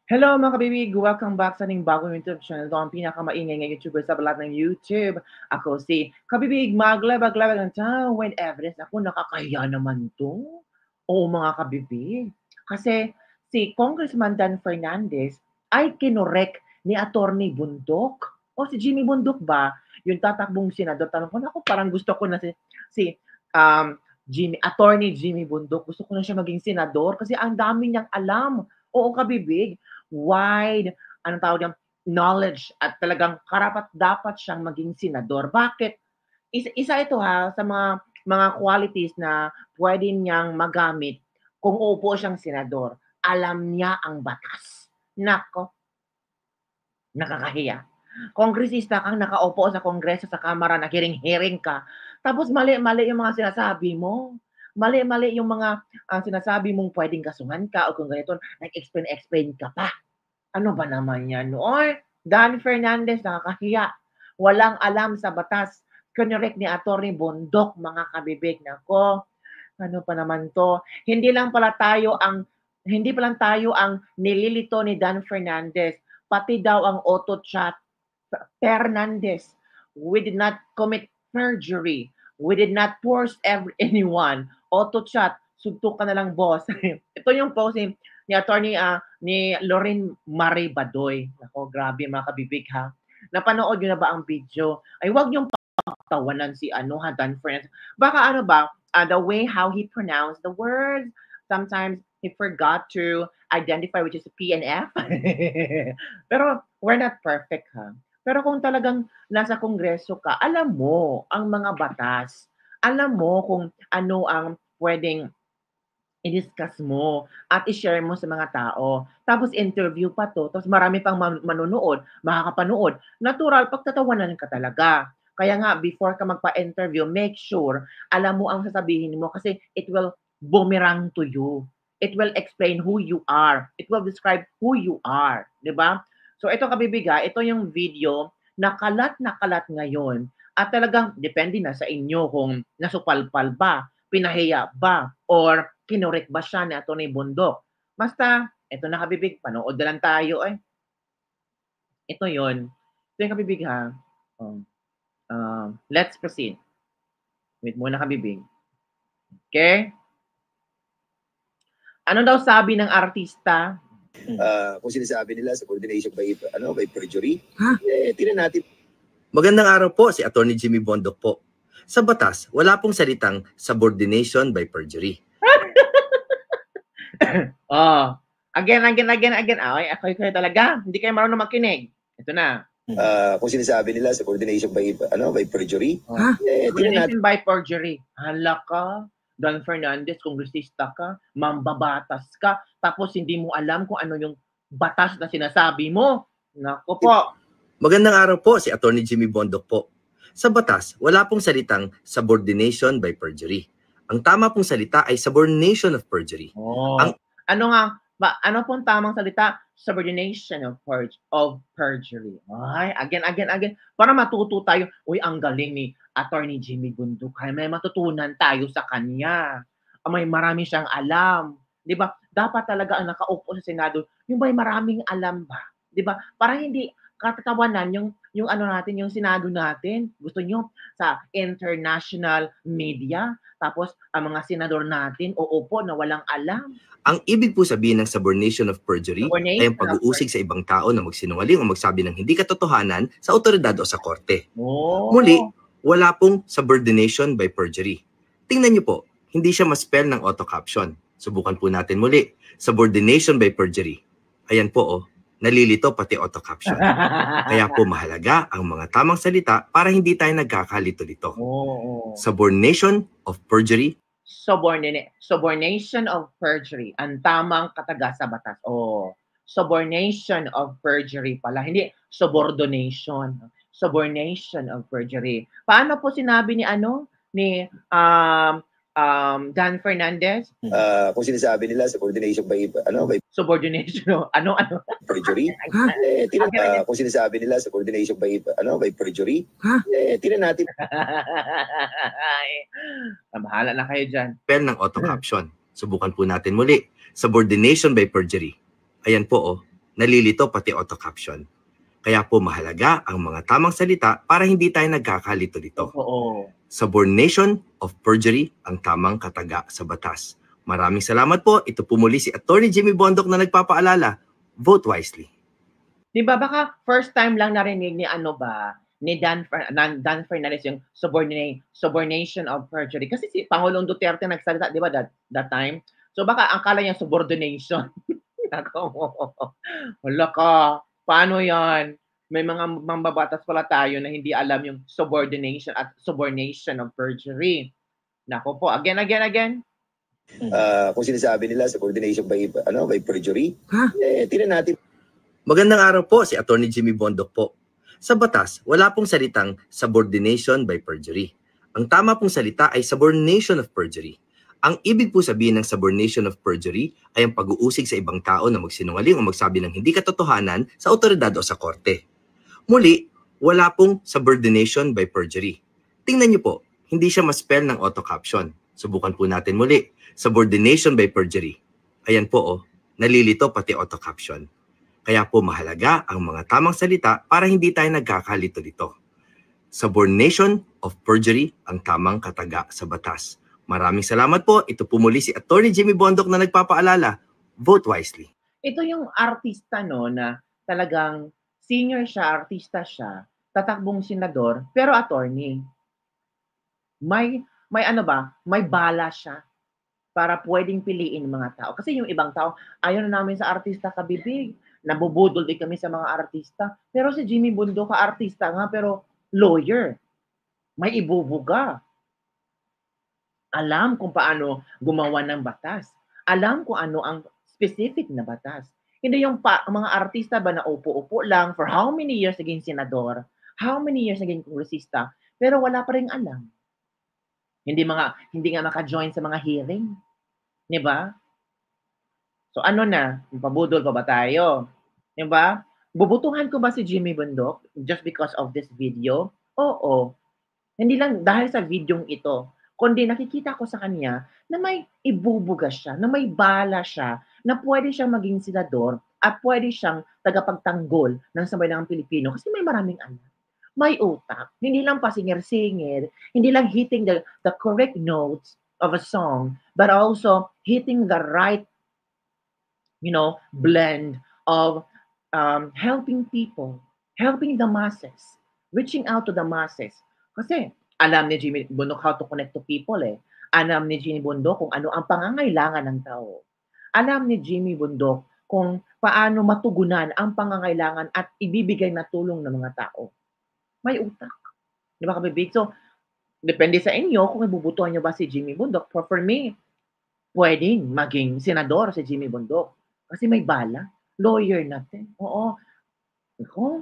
Hello mga kabibig! Welcome back sa ating bagong YouTube channel. Ito ang pinakamaingay na YouTuber sa balat ng YouTube. Ako si Kabibig, maglabag-labag ng tao with evidence. Ako, nakakahiya naman to. Oo mga kabibig. Kasi si Congressman Dan Fernandez ay kinorek ni Attorney Bundok. O si Jimmy Bundok ba? Yung tatakbong senador. Tanong ko, ako parang gusto ko na si um, Attorney Jimmy Bundok. Gusto ko na siya maging senador kasi ang dami niyang alam. Oo kabibig, wide, anong tawag yan, knowledge at talagang karapat dapat siyang maging senador. Bakit? Isa ito ha sa mga qualities na pwede niyang magamit kung uupo siyang senador. Alam niya ang batas. Nako, nakakahiya. Kongresista kang nakaupo sa kongreso sa kamara, naghiring-hiring ka. Tapos mali-mali yung mga sinasabi mo. Mali-mali yung mga sinasabi mong pwedeng kasuhan ka o kung ganito, nag-explain ka pa. Ano ba naman yan? Oy, Dan Fernandez, nakakahiya. Walang alam sa batas. Kinorek ni Atty. Bundok, mga kabibig. Nako, ano pa naman to? Hindi pa lang tayo ang nililito ni Dan Fernandez. Pati daw ang auto chat Fernandez. We did not commit perjury. We did not force anyone. Auto chat, suntok ka na lang boss. Ito yung post ni attorney ni Lorraine Marie Badoy. Nako, grabe mga kabibig ha. Napanood niyo na ba ang video? Ay wag niyo pagtawanan si Dan Fernandez. Baka the way how he pronounced the words, sometimes he forgot to identify which is P and F. Pero we're not perfect ha. Pero kung talagang nasa kongreso ka, alam mo ang mga batas. Alam mo kung ano ang pwedeng i-discuss mo at i-share mo sa mga tao. Tapos interview pa to, tapos marami pang manonood, makakapanood. Natural, pagtatawanan ka talaga. Kaya nga, before ka magpa-interview, make sure alam mo ang sasabihin mo kasi it will boomerang to you. It will explain who you are. It will describe who you are. Di ba? So ito kabibiga, ito yung video na kalat ngayon at talagang depende na sa inyo kung nasupalpal ba, pinahiya ba, or kinorek ba siya ni Atty. Bundok. Basta, ito na kabibig, panood na lang tayo eh. Ito yon. Ito yung kabibig ha. Let's proceed. Wait muna kabibig. Okay? Ano daw sabi ng artista? Kung sinasabi nila subordination by perjury, tingnan natin. Magandang araw po, si Atty. Jimmy Bundok po. Sa batas, wala pong salitang subordination by perjury. Again. Ay, ako talaga. Hindi kayo marunong makinig. Ito na. Kung sinasabi nila subordination by perjury, subordination by perjury. Hala ka. Dan Fernandez, kongresista ka, mambabatas ka, tapos hindi mo alam kung ano yung batas na sinasabi mo. Nako po. Magandang araw po, si Atty. Jimmy Bundok po. Sa batas, wala pong salitang subordination by perjury. Ang tama pong salita ay subordination of perjury. Ano pong tamang salita? Subordination of perjury. Ay, again. Para matuto tayo. Uy, ang galing ni Attorney Jimmy Bundok. Ay, may matutunan tayo sa kanya. May marami siyang alam. 'Di ba? Dapat talaga ang nakaupo sa Senado, yung may maraming alam ba? 'Di ba? Para hindi katatawanan yung ano natin, yung Senado natin. Gusto nyo sa international media, tapos ang mga senador natin uupo na walang alam. Ang ibig po sabihin ng subordination of perjury ay ang pag-uusig sa ibang tao na magsinungaling o magsabi ng hindi katotohanan sa otoridad o sa korte. Muli, wala pong subordination by perjury. Tingnan niyo po, hindi siya ma-spell ng auto-caption. Subukan po natin muli. Subordination by perjury. Ayan po, nalilito pati auto-caption. Kaya po mahalaga ang mga tamang salita para hindi tayo nagkakalito-lito. Subordination of perjury. Subordination of perjury. Ang tamang kataga sa batas. Subordination of perjury pala. Hindi subordination. Subordination of perjury. Paano po sinabi ni Dan Fernandez? Kung sinasabi nila subordination by subordination perjury, kung sinasabi nila subordination by perjury, tingnan natin. Bahala na kayo dyan. Spell ng auto-caption. Subukan po natin muli. Subordination by perjury. Ayan po, nalilito pati auto-caption. Kaya po mahalaga ang mga tamang salita para hindi tayo nagkakalito-lito. Subornation of perjury ang tamang kataga sa batas. Maraming salamat po. Ito po muli si Attorney Jimmy Bondoc na nagpapaalala, vote wisely. Di ba baka first time lang narinig ni ni Dan Fernandez yung subornation of perjury. Kasi si Pangulong Duterte nagsalita, di ba, that time? So baka akala niya subordination. Wala ka. Paano yan? May mga mambabatas pala tayo na hindi alam yung subordination at subornation of perjury. Nako po, again. Kung sinasabi nila subordination by perjury, tingnan natin. Magandang araw po, si Attorney Jimmy Bondoc po. Sa batas, wala pong salitang subordination by perjury. Ang tama pong salita ay subordination of perjury. Ang ibig po sabihin ng subordination of perjury ay ang pag-uusig sa ibang tao na magsinungaling o magsabi ng hindi katotohanan sa otoridad o sa korte. Muli, wala pong subordination by perjury. Tingnan niyo po, hindi siya ma-spell ng auto-caption. Subukan po natin muli. Subordination by perjury. Ayan po, nalilito pati auto-caption. Kaya po mahalaga ang mga tamang salita para hindi tayo nagkakalito-lito. Subornation of perjury ang tamang kataga sa batas. Maraming salamat po. Ito po muli si Attorney Jimmy Bondoc na nagpapaalala, vote wisely. Ito yung artista na talagang senior siya, artista siya, tatakbong senador, pero attorney. May bala siya para pwedeng piliin mga tao. Kasi yung ibang tao, ayaw na namin sa artista kabibig. Nabubudol din kami sa mga artista. Pero si Jimmy Bondoc, artista nga, pero lawyer. May ibubuga. Alam kung paano gumawa ng batas. Alam kung ano ang specific na batas. Hindi yung mga artista ba na upo-upo lang for how many years naging senador, how many years naging kongresista, pero wala pa rin alam. Hindi nga maka-join sa mga hearing. Di ba? So ano na? Pabudol pa ba tayo? Di ba? Bubutuhan ko ba si Jimmy Bondoc just because of this video? Oo. Hindi lang dahil sa videong ito, kundi nakikita ko sa kanya na may ibubuga siya, na may bala siya, na pwede siyang maging senador at pwede siyang tagapagtanggol ng sambayanang Pilipino kasi may maraming alam. May utak. Hindi lang pa singer-singer, hindi lang hitting the correct notes of a song, but also hitting the right, blend of helping people, helping the masses, reaching out to the masses. Kasi alam ni Jimmy Bondoc how to connect to people eh. Alam ni Jimmy Bondoc kung ano ang pangangailangan ng tao. Alam ni Jimmy Bondoc kung paano matugunan ang pangangailangan at ibibigay na tulong ng mga tao. May utak. Di ba kabibig? So, depende sa inyo kung ibubutuhan nyo ba si Jimmy Bondoc. For me, pwedeng maging senador si Jimmy Bondoc. Kasi may bala. Lawyer natin. Oo. Ako.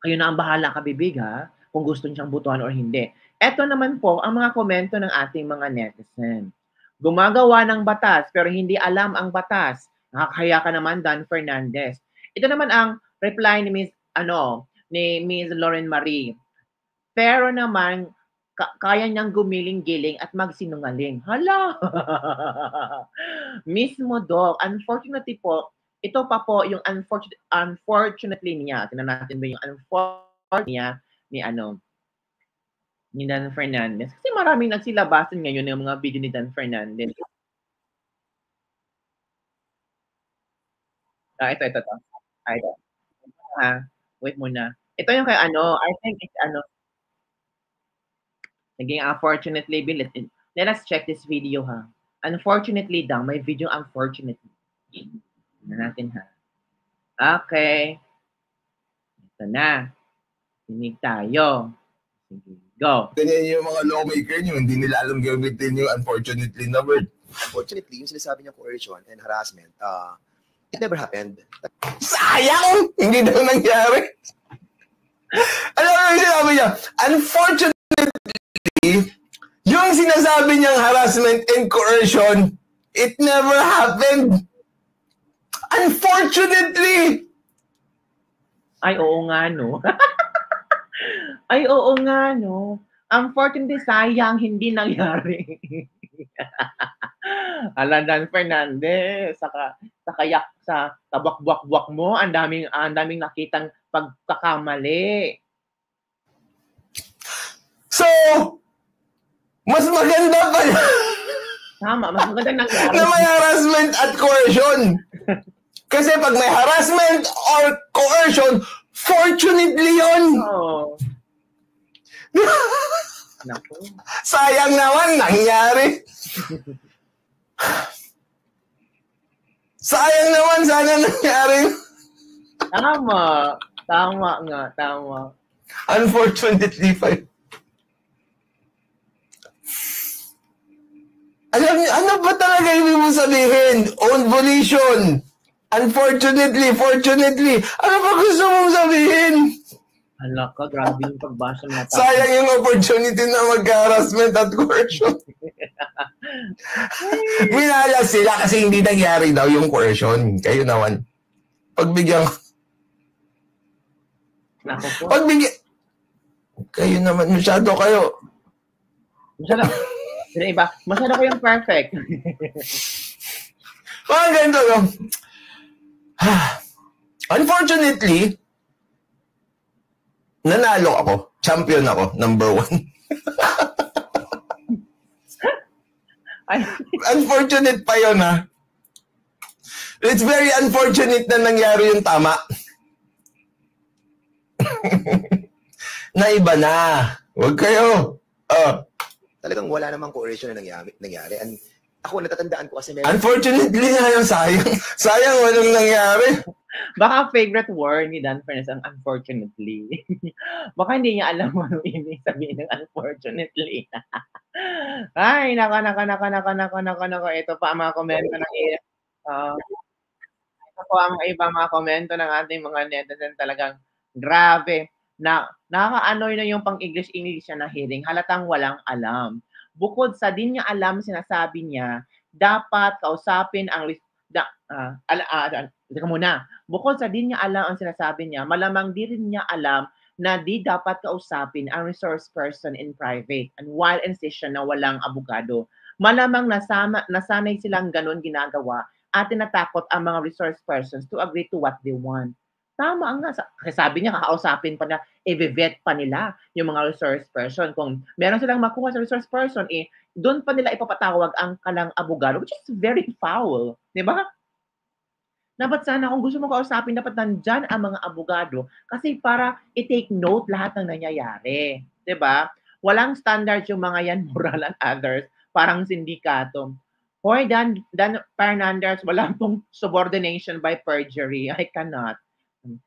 Kayo na ang bahala kabibig ha. Kung gusto niyang butuhan or hindi. Ito naman po ang mga komento ng ating mga netizen. Gumagawa ng batas pero hindi alam ang batas. Nakakaya ka naman, Dan Fernandez. Ito naman ang reply ni Miss Lauren Marie. Pero naman, kaya niyang gumiling-giling at magsinungaling. Hala! Mismo, Doc. Unfortunately po, ito pa po yung unfortunately niya. Tingnan natin ba yung unfortunately niya ni Dan Fernandez. Kasi maraming nagsilabasan ngayon ng mga video ni Dan Fernandez. Ito. Wait muna. Ito yung kay I think it's naging unfortunately, let us check this video ha. Unfortunately daw, may video unfortunately. Tignan natin ha. Okay. Ito na. Tinig tayo. Sige, go. Ganyan yung mga lawmaker nyo, hindi nila alam gamitin yung unfortunately na word. Unfortunately, yung sinasabi niya coercion and harassment, it never happened. Sayang! Hindi daw nangyari. Alam mo yung sinabi niya? Unfortunately, yung sinasabi niyang harassment and coercion, it never happened. Unfortunately! Ay, oo nga, no? Ay, oo nga, no? Unfortunately, sayang, hindi nangyari. Alan Dan Fernandez, sa kayak sa tabak-buak-buak mo, ang daming nakitang pagkakamali. So, mas maganda pa Tama, mas maganda nangyari. na may harassment at coercion. Kasi pag may harassment or coercion, fortunately yun. Oo. Naku. Sayang naman, nangyari. Sayang naman, sana nangyari. Tama nga. Unfortunately, alam niyo, ano ba talaga ibig mo sabihin? Own volition. Unfortunately, fortunately. Ano ba gusto mong sabihin? Hala ka, grabe yung pagbasa ng tao. Sayang yung opportunity na mag-harassment at coercion. Minalas sila kasi hindi nangyari daw yung coercion. Kayo naman. Pagbigyan... Kayo naman, masyado kayo. Masyado kayong perfect. Mga ganito, no? Unfortunately, nanalo ako. Champion ako. Number 1. Unfortunate pa yun, ha? It's very unfortunate na nangyari yung tama. Na iba na. Huwag kayo. Talagang wala namang coercion na nangyari. And ako, natatandaan ko kasi meron... Unfortunately nga yung sayang. Sayang walang nangyari. Baka favorite word ni Dan Fernandez ang unfortunately. Baka hindi niya alam anong ibig sabihin ng unfortunately. Ay, naka. Ito pa ang mga komento ng ito po ang iba mga komento ng ating mga netizen. Talagang grabe. Nakaka-annoy na yung pang-English na hearing. Halatang walang alam. Bukod sa din niya alam, sinasabi niya, dapat kausapin ang Bukod sa din niya alam ang sinasabi niya, malamang di rin niya alam na di dapat kausapin ang resource person in private and while in session na walang abogado. Malamang nasanay silang ganun ginagawa at tinatakot ang mga resource persons to agree to what they want. Tama nga. Kasi sabi niya, kakausapin pa na, i-vet pa nila yung mga resource person. Kung meron silang makuha sa resource person, doon pa nila ipapatawag ang kalang abogado, which is very foul. Diba? Dapat sana kung gusto mo kausapin, dapat nandyan ang mga abogado kasi para i-take note lahat ng nangyayari. Diba? Walang standards yung mga yan, moral and others, parang sindikato. Hoy, Dan Fernandez, wala pong subordination by perjury. I cannot.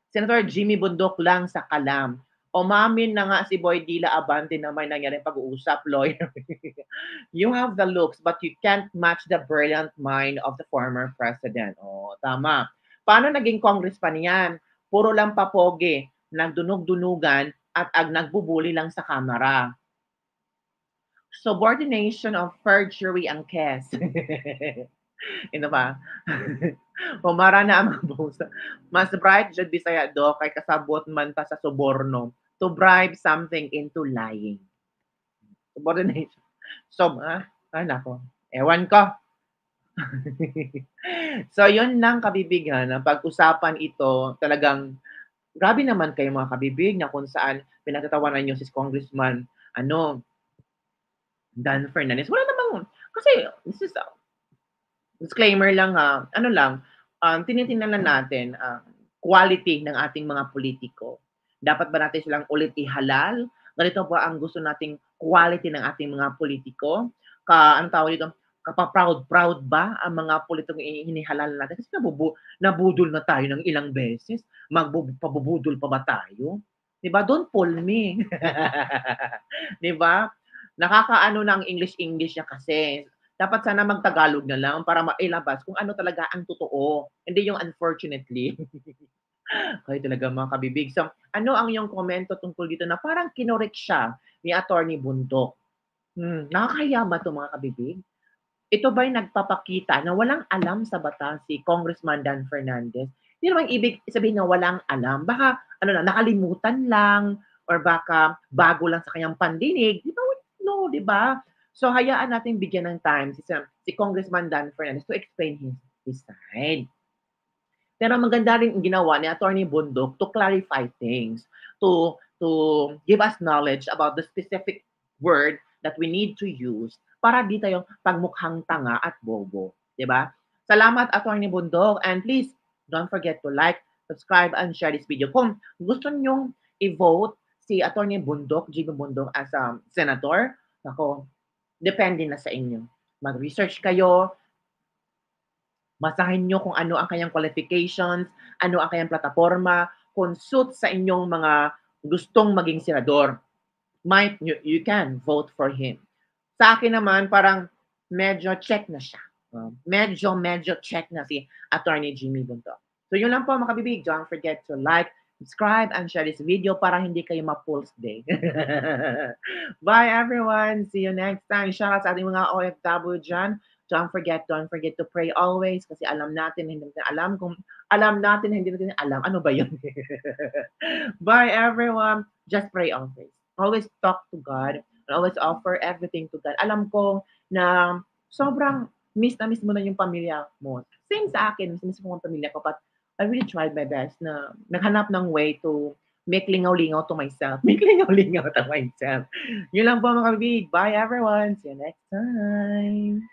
Senator Jimmy Bundok lang sa kalam. Umamin na nga si Boy Dila Abante na may nangyaring pag-uusap, lawyer. You have the looks, but you can't match the brilliant mind of the former president. Oh, tama. Paano naging congressman yan? Puro lang papoge, nagdunog-dunugan, at nagbubuli lang sa kamera. Subordination of perjury ang kes. Ito ba? Pumara na ang mga mas bright jud Bisaya do kay kasabot man ta sa suborno to bribe something into lying. Subordination. So, nako. Ewan ko. So, yun lang kabibighan. Ang pag-usapan ito, talagang grabe naman kayo mga kabibig na kung saan pinagtatawanan nyo si Congressman Dan Fernandez. Wala namang, kasi this is disclaimer lang tinitingnan lang natin quality ng ating mga politiko. Dapat ba natin silang ulit ihalal? Ganito ba ang gusto nating quality ng ating mga politiko? Ano tawag dito? Proud ba ang mga politikong hinihalal natin? Kasi nabudol na tayo ng ilang beses. Pabubudol pa ba tayo? Diba? Don't pull me. Diba? Nakakaano ng English niya kasi. Dapat sana mag-Tagalog na lang para mailabas kung ano talaga ang totoo. Hindi yung unfortunately. Kaya talaga mga kabibig. So, ano ang iyong komento tungkol dito na parang kinorek siya ni Attorney Bundok? Nakakahiya ba ito mga kabibig? Ito ba'y nagpapakita na walang alam sa batas si Congressman Dan Fernandez? Hindi naman ibig sabihin na walang alam. Baka nakalimutan lang or baka bago lang sa kanyang pandinig. Di ba? No, di ba? So, hayaan natin bigyan ng time si si Congressman Dan Fernandez to explain his side. Pero maganda rin ginawa ni Attorney Bundok to clarify things, to give us knowledge about the specific word that we need to use para di tayong pagmukhang tanga at bobo. Diba? Salamat, Attorney Bundok. And please, don't forget to like, subscribe, and share this video. Kung gusto nyong i-vote si Attorney Bundok, Jimmy Bundok as a senator, ako, depende na sa inyo. Mag-research kayo, basahin nyo kung ano ang kanyang qualifications, ano ang kanyang plataforma, consult sa inyong mga gustong maging senador. You can vote for him. Sa akin naman, parang medyo check na siya. Medyo check na si Attorney Jimmy Bundok. So yun lang po mga kabibig. Don't forget to like, subscribe, and share this video para hindi kayo ma-pulse day. Bye everyone. See you next time. Shout out sa ating mga OFW dyan. Don't forget to pray always kasi alam natin, hindi natin alam kung alam natin, hindi natin alam. Ano ba yun? Bye everyone. Just pray always. Always talk to God and always offer everything to God. Alam ko na sobrang miss mo na yung pamilya mo. Same sa akin, miss ko yung pamilya ko, but I really tried my best na naghanap ng way to make lingaw-lingaw to myself. Make lingaw-lingaw to myself. Yun lang po mga kabig. Bye everyone. See you next time.